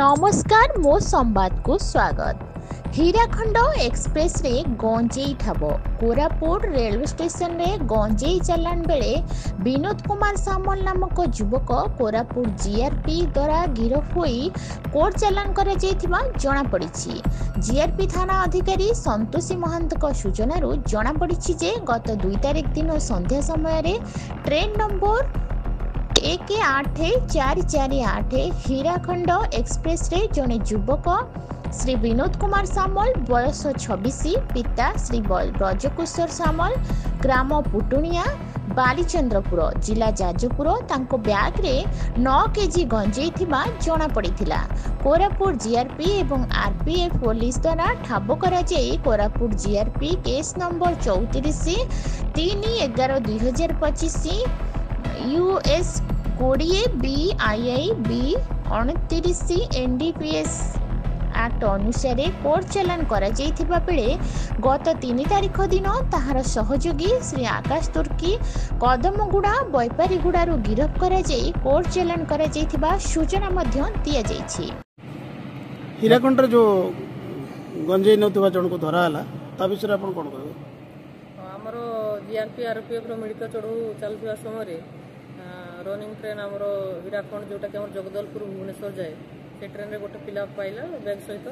नमस्कार मो संवाद को स्वागत। हीराखंड एक्सप्रेस रे गंजेई ठाब कोरापुट रेलवे स्टेशन रे गंजेई चलाण बेले विनोद कुमार सामल नामक युवक कोरापुट जीआरपी द्वारा गिरफ होई कोर्ट चालान कर जना पड़ी। जीआरपी थाना अधिकारी संतोषी महंत सूचना जना पड़ी जे गत 2 तारिख दिन संध्या समय ट्रेन नंबर 18448 हीराखंड एक्सप्रेस रे जने युवक श्री विनोद कुमार सामल बयस 26 पिता श्री ब्रजकिशोर सामल ग्राम पुटुनिया बालीचंद्रपुर जिला जाजपुर तांको बैग रे 9 केजी गंजेई थिबा जना पड़ीथिला। कोरापुट जीआरपी एवं आरपीएफ पुलिस द्वारा ठाब करा जाई Koraput GRP case number 34 3/11/2025 US 20 BII B 29 NDPS act अनुसार कोर्ट चालान करा जाइथिबा बेले गत 3 तारिख दिन ताहार सहयोगी श्री आकाश तुर्की कदमगुड़ा बैपारीगुड़ारू गिरफ करा जाई कोर्ट चालान करा जाइथिबा सूचना मध्य दिया जाइछि। हीराखंड जो गंजेई नौथिबा जन को धरा हला ता विषय आपण कोन कहबे? हमरो जीआरपी आरपीएफ रो मिलित चढ़ू चलथिबा समय रनिंग ट्रेन हमरो हीराखंड जोटा के हमर जगदलपुर भुवनेश्वर जाए से ट्रेन रे गोटे पिला पाइला बैग सहित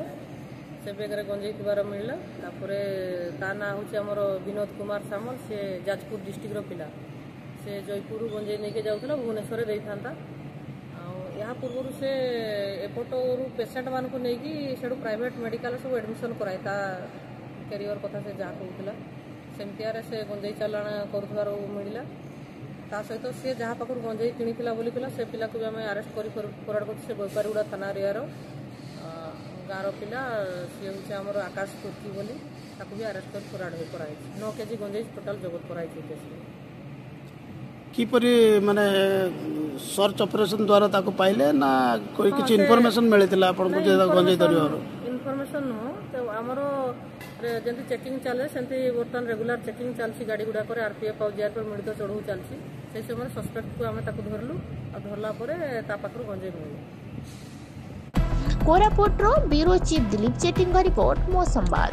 से बैग रे गंजेई थिबार मिलला। तापरे ता ना होछि हमरो विनोद कुमार सामल से जाजपुर डिस्ट्रिक्ट रो पिला से जयपुर गंजेई नेके जाउथला भुवनेश्वर रे दैथांता। यहाँ पूर्व से एपटू पेसेंट मान को लेकिन से प्राइवेट मेडिकल सब एडमिशन कराए ता कैरियर कथा से जहाँ कहूला सेमतियार से गंजेई चालाण कर मिलला। ता सहित सी जहाँ पाखर गंजेई किणीला बोली से पिला को भी आम आरेस्ट कर फरवर्ड कर से बैपारीगुड़ा थाना एरियार गाँव पिला सी हूँ आमर आकाश तुर्की बोली भी आरेस्ट कर फरवर्ड कराई 9 केजी गंजेई टोटाल जबत कराई केस किपरि माने सर्च ऑपरेशन द्वारा ताको पाइले ना कोई किछि इन्फॉर्मेशन मिलितला आपन को जे गंजेई धरिवार इन्फॉर्मेशन नो तो आमर जंती चेकिंग चले सेंती बर्तमान रेगुलर चेकिंग चलसी गाड़ी गुडा करे आरपीएफ और जीआरपी मिलित चढ़ू चलसी से समय सस्पेक्ट को आमे ताको धरलु और धरला परे ता पाखरु गंजेई मिलला। कोरापुट रो ब्यूरो चीफ दिलीप चेटिंग रिपोर्ट मो संवाद।